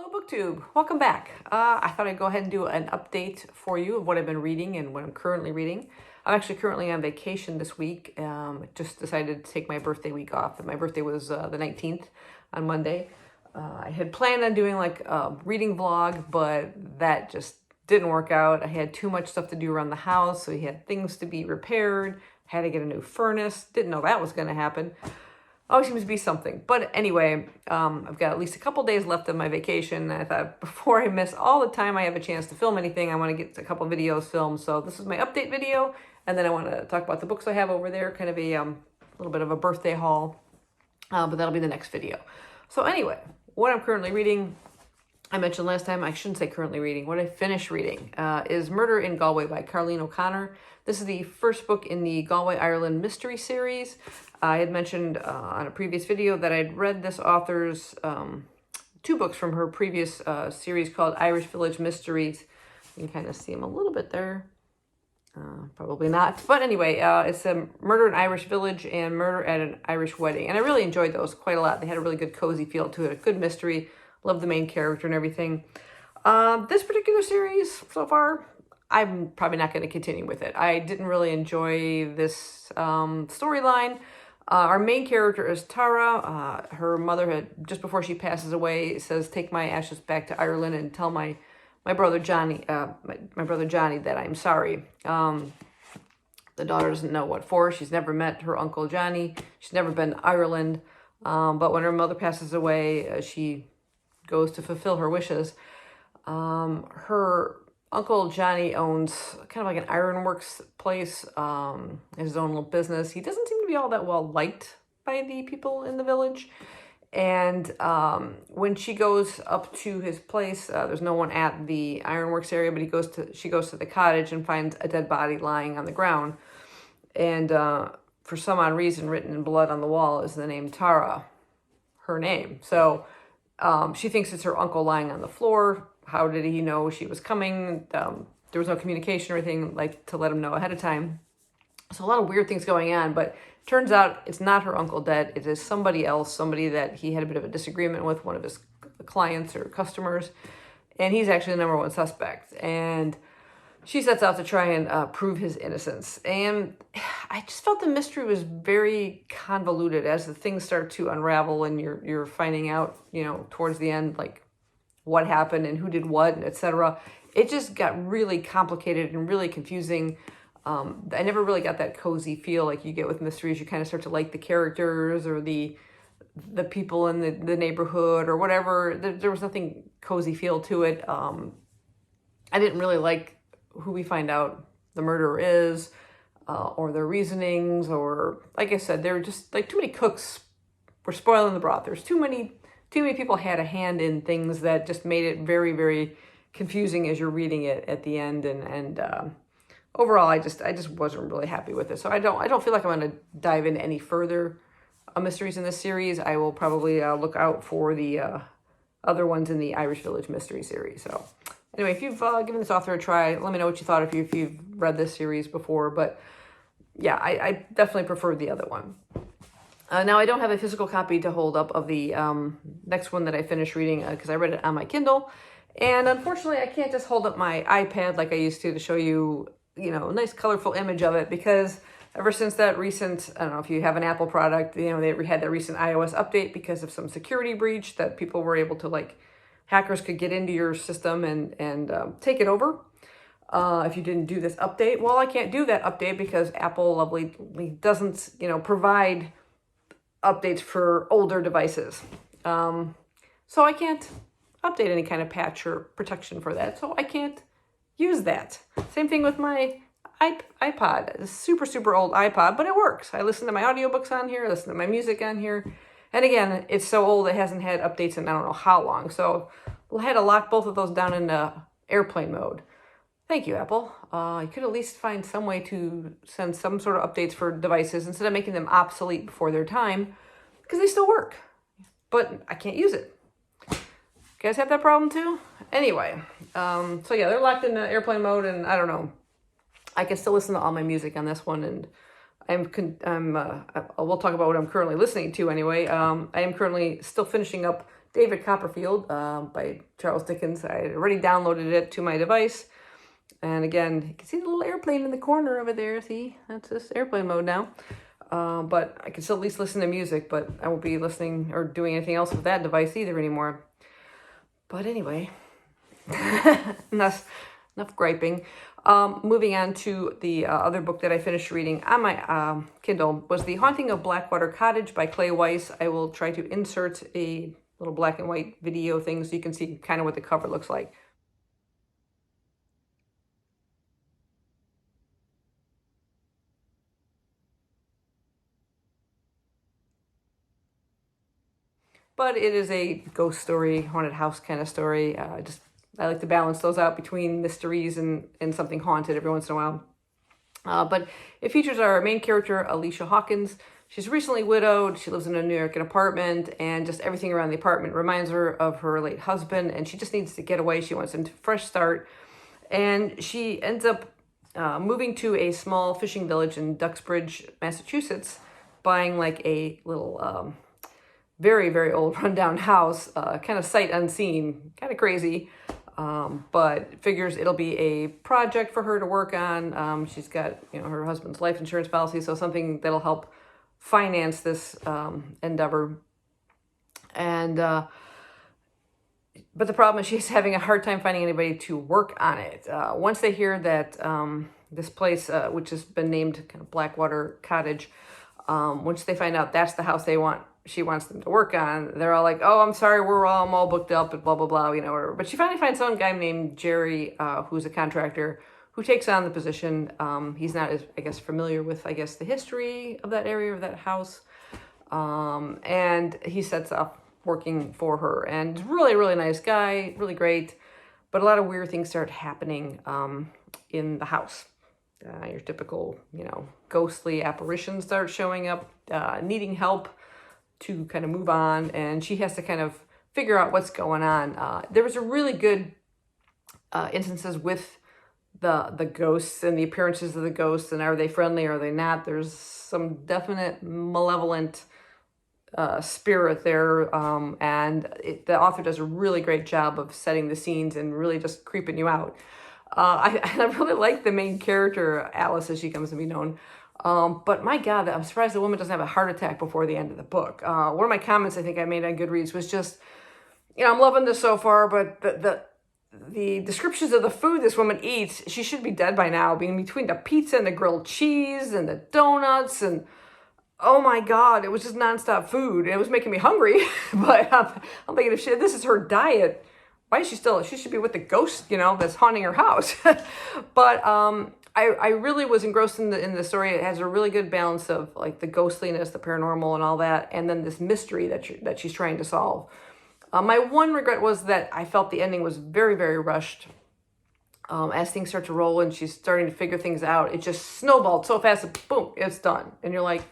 Hello BookTube, welcome back. I thought I'd go ahead and do an update for you of what I've been reading and what I'm currently reading. I'm actually currently on vacation this week. Just decided to take my birthday week off. My birthday was the 19th on Monday. I had planned on doing like a reading vlog, but that just didn't work out. I had too much stuff to do around the house, so we had things to be repaired, had to get a new furnace. Didn't know that was going to happen. Always seems to be something. But anyway, I've got at least a couple days left of my vacation. I thought before I miss all the time I have a chance to film anything, I want to get a couple videos filmed. So this is my update video. And then I want to talk about the books I have over there, kind of a little bit of a birthday haul. But that'll be the next video. So anyway, what I'm currently reading, I mentioned last time, I shouldn't say currently reading, what I finished reading is Murder in Galway by Carleen O'Connor. This is the first book in the Galway, Ireland mystery series. I had mentioned on a previous video that I'd read this author's two books from her previous series called Irish Village Mysteries. You can kind of see them a little bit there. Probably not. But anyway, it's a Murder in Irish Village and Murder at an Irish Wedding. And I really enjoyed those quite a lot. They had a really good cozy feel to it, a good mystery. Love the main character and everything. This particular series so far, I'm probably not going to continue with it. I didn't really enjoy this storyline. Our main character is Tara. Her mother had, just before she passes away, says, "Take my ashes back to Ireland and tell my brother Johnny, my brother Johnny that I'm sorry." The daughter doesn't know what for. She's never met her uncle Johnny. She's never been to Ireland. But when her mother passes away, she goes to fulfill her wishes. Her Uncle Johnny owns kind of like an ironworks place, his own little business. He doesn't seem to be all that well liked by the people in the village. And when she goes up to his place, there's no one at the ironworks area, but she goes to the cottage and finds a dead body lying on the ground. And for some odd reason, written in blood on the wall is the name Tara, her name. So she thinks it's her uncle lying on the floor. How did he know she was coming? There was no communication or anything like to let him know ahead of time. So a lot of weird things going on, but turns out it's not her uncle dead. It is somebody else, somebody that he had a bit of a disagreement with, one of his clients or customers. And he's actually the number one suspect. And she sets out to try and prove his innocence. And I just felt the mystery was very convoluted as the things start to unravel and you're finding out, towards the end, like, what happened and who did what, and etc. It just got really complicated and really confusing. I never really got that cozy feel like you get with mysteries. You kind of start to like the characters or the people in the neighborhood or whatever. There was nothing cozy feel to it. I didn't really like who we find out the murderer is, or their reasonings, or like I said, there were just like too many cooks were spoiling the broth. There's too many people had a hand in things that just made it very, very confusing as you're reading it at the end. And overall, I just wasn't really happy with it. So I don't feel like I'm going to dive into any further mysteries in this series. I will probably look out for the other ones in the Irish Village mystery series. So anyway, if you've given this author a try, let me know what you thought if you've read this series before. But yeah, I definitely preferred the other one. Now, I don't have a physical copy to hold up of the next one that I finished reading because I read it on my Kindle. And unfortunately, I can't just hold up my iPad like I used to show you, a nice colorful image of it, because ever since that recent, I don't know if you have an Apple product, they had that recent iOS update because of some security breach that people were able to, hackers could get into your system and take it over. If you didn't do this update. Well, I can't do that update because Apple lovely doesn't, provide updates for older devices. So I can't update any kind of patch or protection for that. So I can't use that. Same thing with my iPod. It's a super, super old iPod, but it works. I listen to my audiobooks on here. I listen to my music on here. And again, it's so old it hasn't had updates in I don't know how long. So I had to lock both of those down into airplane mode. Thank you, Apple. You could at least find some way to send some sort of updates for devices instead of making them obsolete before their time, because they still work, but I can't use it. You guys have that problem too? Anyway, so yeah, they're locked in airplane mode, and I don't know. I can still listen to all my music on this one, and we'll talk about what I'm currently listening to anyway. I am currently still finishing up David Copperfield by Charles Dickens. I had already downloaded it to my device. And again, you can see the little airplane in the corner over there. See, that's this airplane mode now. But I can still at least listen to music, but I won't be listening or doing anything else with that device either anymore. But anyway, enough griping. Moving on to the other book that I finished reading on my Kindle was The Haunting of Blackwater Cottage by Clay Weiss. I will try to insert a little black and white video thing so you can see kind of what the cover looks like. But it is a ghost story, haunted house kind of story. I like to balance those out between mysteries and something haunted every once in a while. But it features our main character, Alicia Hawkins. She's recently widowed. She lives in a New York apartment, and just everything around the apartment reminds her of her late husband, and she just needs to get away. She wants a fresh start. And she ends up moving to a small fishing village in Duxbridge, Massachusetts, buying like a little very, very old rundown house, kind of sight unseen, kind of crazy. But figures it'll be a project for her to work on. She's got, her husband's life insurance policy, so something that'll help finance this endeavor. And but the problem is she's having a hard time finding anybody to work on it. Once they hear that this place, which has been named kind of Blackwater Cottage, once they find out that's the house she wants them to work on, they're all like, "Oh, I'm sorry, I'm all booked up," and blah blah blah, whatever. But she finally finds some guy named Jerry, who's a contractor, who takes on the position. He's not as, I guess, familiar with, the history of that area, of that house, and he sets up working for her. And really, really nice guy, really great, but a lot of weird things start happening in the house. Your typical, ghostly apparitions start showing up, needing help to kind of move on, and she has to kind of figure out what's going on. There was a really good instances with the ghosts and the appearances of the ghosts, and are they friendly, or are they not? There's some definite malevolent spirit there, and the author does a really great job of setting the scenes and really just creeping you out. I really like the main character, Alice, as she comes to be known. But my God, I'm surprised the woman doesn't have a heart attack before the end of the book. One of my comments I think I made on Goodreads was just, I'm loving this so far, but the descriptions of the food this woman eats, she should be dead by now, being between the pizza and the grilled cheese and the donuts, and oh my God, it was just nonstop food. It was making me hungry, but I'm thinking, if this is her diet, why is she should be with the ghost, that's haunting her house. But I really was engrossed in the story. It has a really good balance of like the ghostliness, the paranormal, and all that, and then this mystery that she's trying to solve. My one regret was that I felt the ending was very, very rushed. As things start to roll and she's starting to figure things out, it just snowballed so fast that boom, it's done, and you're like,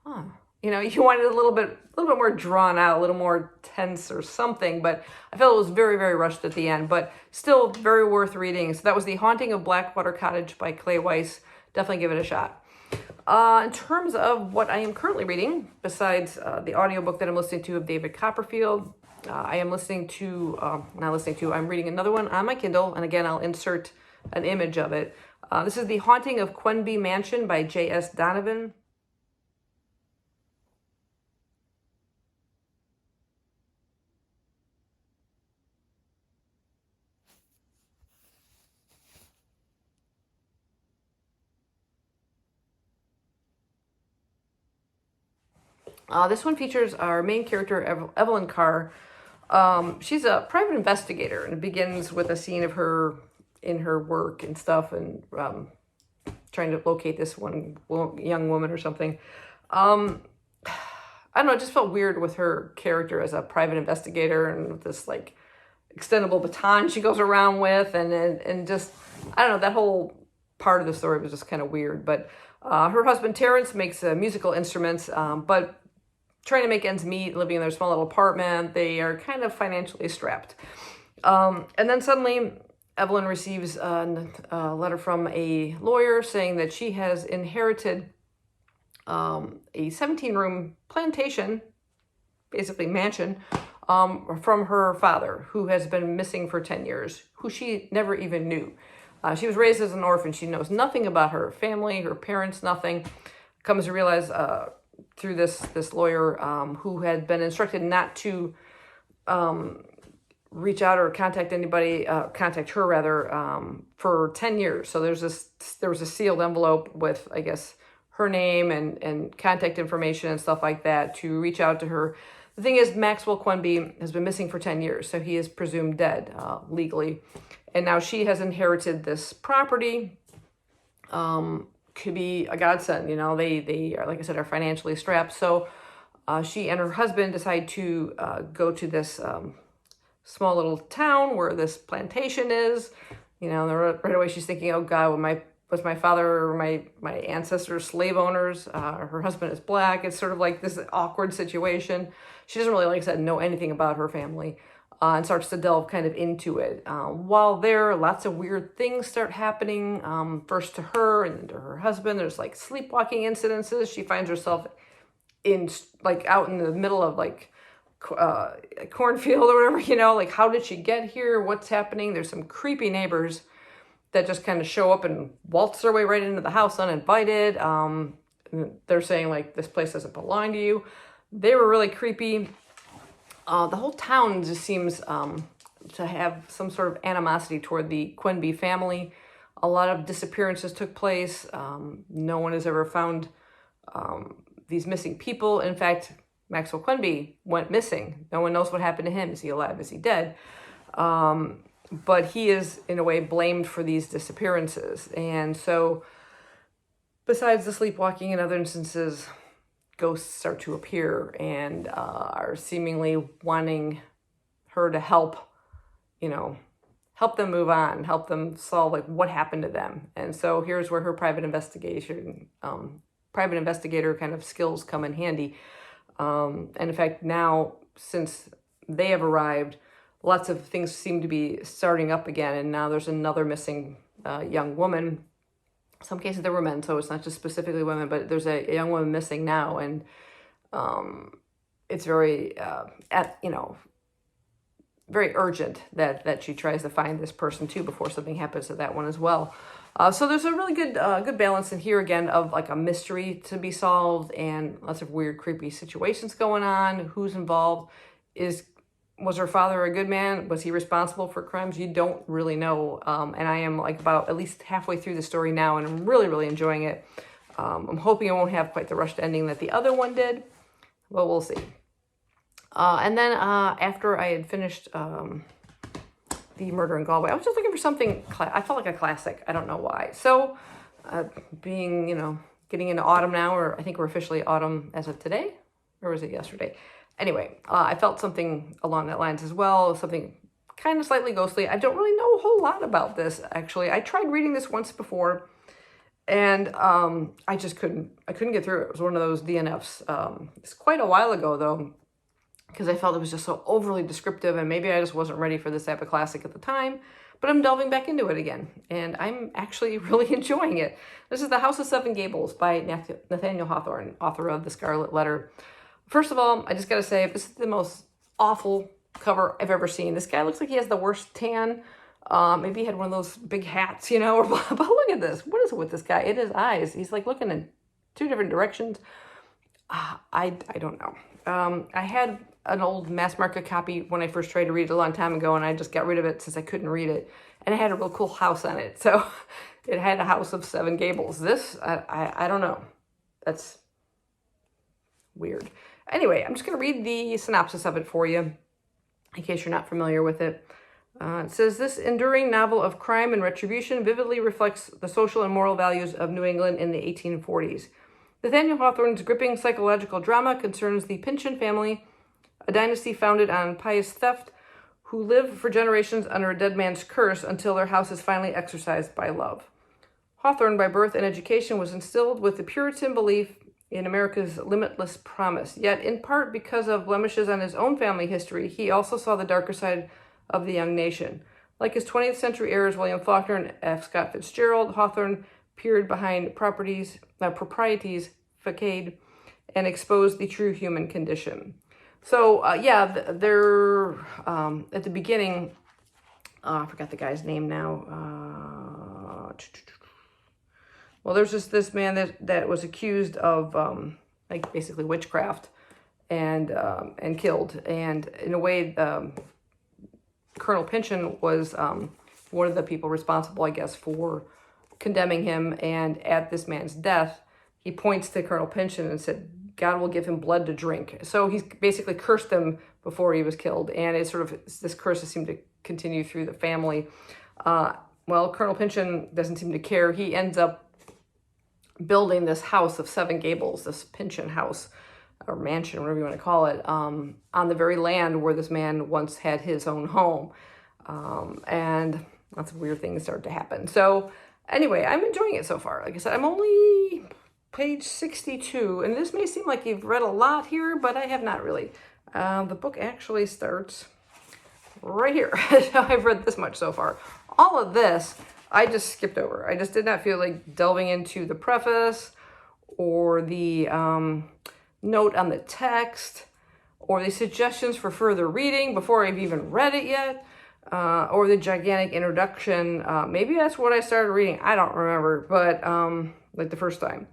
huh. You wanted a little bit more drawn out, a little more tense or something, but I felt it was very, very rushed at the end, but still very worth reading. So that was The Haunting of Blackwater Cottage by Clay Weiss. Definitely give it a shot. In terms of what I am currently reading, besides the audiobook that I'm listening to of David Copperfield, I'm reading another one on my Kindle, and again, I'll insert an image of it. This is The Haunting of Quenby Mansion by J.S. Donovan. This one features our main character, Evelyn Carr. She's a private investigator, and it begins with a scene of her in her work and stuff, and trying to locate this one young woman or something. I don't know, it just felt weird with her character as a private investigator, and with this like extendable baton she goes around with, and just, I don't know, that whole part of the story was just kind of weird. But her husband Terrence makes musical instruments, but trying to make ends meet, living in their small little apartment, they are kind of financially strapped. And then suddenly Evelyn receives a letter from a lawyer saying that she has inherited a 17-room plantation, basically mansion, from her father, who has been missing for 10 years, who she never even knew. She was raised as an orphan. She knows nothing about her family, her parents, nothing. Comes to realize through this lawyer who had been instructed not to reach out or contact anybody, contact her rather, for 10 years. So there was a sealed envelope with, I guess, her name and contact information and stuff like that to reach out to her. The thing is, Maxwell Quenby has been missing for 10 years, so he is presumed dead legally. And now she has inherited this property. Could be a godsend, they are, like I said, are financially strapped. So she and her husband decide to go to this small little town where this plantation is. Right away she's thinking, oh God, was my father or my ancestors slave owners? Her husband is black. It's sort of like this awkward situation. She doesn't really, like I said, know anything about her family. And starts to delve kind of into it. While there, lots of weird things start happening, first to her and then to her husband. There's like sleepwalking incidences. She finds herself out in the middle of a cornfield or whatever, like how did she get here? What's happening? There's some creepy neighbors that just kind of show up and waltz their way right into the house uninvited. They're saying like, this place doesn't belong to you. They were really creepy. The whole town just seems to have some sort of animosity toward the Quenby family. A lot of disappearances took place. No one has ever found these missing people. In fact, Maxwell Quenby went missing. No one knows what happened to him. Is he alive? Is he dead? But he is, in a way, blamed for these disappearances. And so, besides the sleepwalking and other instances, ghosts start to appear and are seemingly wanting her to help them move on, help them solve what happened to them. And so here's where her private investigator kind of skills come in handy. And in fact, now since they have arrived, lots of things seem to be starting up again. And now there's another missing young woman. In some cases there were men, so it's not just specifically women, but there's a young woman missing now, and it's very, very urgent that she tries to find this person too before something happens to that one as well. So there's a really good balance in here again of a mystery to be solved and lots of weird, creepy situations going on. Who's involved? Was her father a good man? Was he responsible for crimes? You don't really know. And I am about at least halfway through the story now, and I'm really, really enjoying it. I'm hoping it won't have quite the rushed ending that the other one did, but we'll see. And then after I had finished The Murder in Galway, I was just looking for something, I felt like a classic. I don't know why. So getting into autumn now, or I think we're officially autumn as of today, or was it yesterday? Anyway, I felt something along that lines as well, something kind of slightly ghostly. I don't really know a whole lot about this, actually. I tried reading this once before, and I just couldn't get through it. It was one of those DNFs. It's quite a while ago, though, because I felt it was just so overly descriptive, and maybe I just wasn't ready for this type of classic at the time. But I'm delving back into it again, and I'm actually really enjoying it. This is The House of Seven Gables by Nathaniel Hawthorne, author of The Scarlet Letter. First of all, I just gotta say, this is the most awful cover I've ever seen. This guy looks like he has the worst tan. Maybe he had one of those big hats, but look at this. What is it with this guy? It is eyes. He's looking in two different directions. I don't know. I had an old mass market copy when I first tried to read it a long time ago, and I just got rid of it since I couldn't read it. And it had a real cool house on it. So it had a house of 7 gables. This, I don't know. That's weird. Anyway, I'm just going to read the synopsis of it for you, in case you're not familiar with it. It says, this enduring novel of crime and retribution vividly reflects the social and moral values of New England in the 1840s. Nathaniel Hawthorne's gripping psychological drama concerns the Pynchon family, a dynasty founded on pious theft, who live for generations under a dead man's curse until their house is finally exorcised by love. Hawthorne, by birth and education, was instilled with the Puritan belief in America's limitless promise. Yet, in part because of blemishes on his own family history, he also saw the darker side of the young nation. Like his 20th century heirs, William Faulkner and F. Scott Fitzgerald, Hawthorne peered behind proprieties, facade, and exposed the true human condition. So yeah, they're at the beginning. I forgot the guy's name now. Well, there's just this man that was accused of like basically witchcraft and killed. And in a way, Colonel Pynchon was one of the people responsible, I guess, for condemning him. And at this man's death, he points to Colonel Pynchon and said, God will give him blood to drink. So he's basically cursed him before he was killed. And it's sort of, this curse seemed to continue through the family. Well, Colonel Pynchon doesn't seem to care. He ends up building this house of 7 gables, this Pynchon house, or mansion, whatever you want to call it, on the very land where this man once had his own home. And lots of weird things start to happen. So anyway, I'm enjoying it so far. Like I said, I'm only page 62, and this may seem like you've read a lot here, but I have not really. The book actually starts right here. So I've read this much so far. All of this, I just skipped over. I just did not feel like delving into the preface or the note on the text or the suggestions for further reading before I've even read it yet, or the gigantic introduction. Maybe that's what I started reading. I don't remember, but like the first time.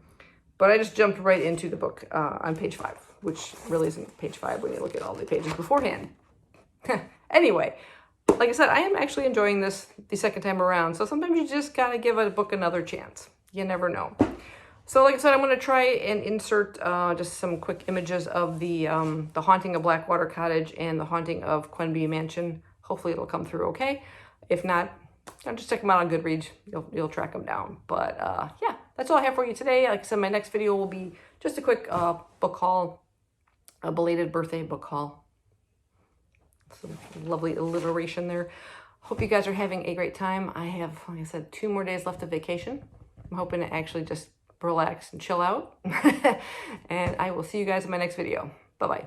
But I just jumped right into the book on page 5, which really isn't page 5 when you look at all the pages beforehand. Anyway, like I said, I am actually enjoying this the second time around. So sometimes you just gotta give a book another chance. You never know. So like I said, I'm going to try and insert just some quick images of the Haunting of Blackwater Cottage and the Haunting of Quenby Mansion. Hopefully it'll come through okay. If not, just check them out on Goodreads. You'll track them down. But yeah, that's all I have for you today. Like I said, my next video will be just a quick book haul, a belated birthday book haul. Some lovely alliteration there. Hope you guys are having a great time. I have, like I said, 2 more days left of vacation. I'm hoping to actually just relax and chill out. And I will see you guys in my next video. Bye-bye.